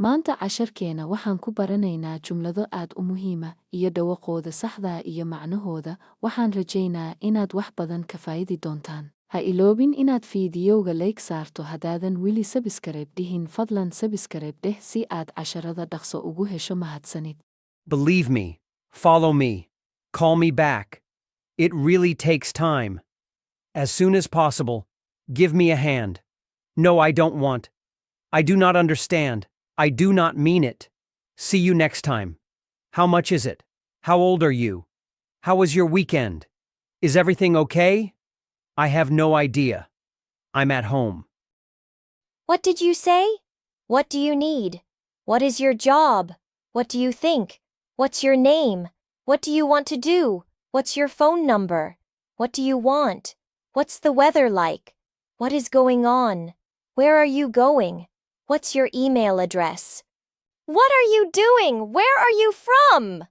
Maanta casharkeena waxaan ku baranaynaa jumlado aad u muhiima iyo dhawaqooda saxda iyo macnahooda. Waxaan rajaynaa inaad wax badan ka faa'iidi doontaan. Ha iloobin inaad fiidiyowga like saarto haddaadan weli subscribe dhihin. Fadlan subscribe dheh si aad casharada dhaqso ugu hesho. Mahadsanid. Believe me. Follow me. Call me back. It really takes time. As soon as possible. Give me a hand. No, I don't want. I do not understand. I do not mean it. See you next time. How much is it? How old are you? How was your weekend? Is everything okay? I have no idea. I'm at home. What did you say? What do you need? What is your job? What do you think? What's your name? What do you want to do? What's your phone number? What do you want? What's the weather like? What is going on? Where are you going? What's your email address? What are you doing? Where are you from?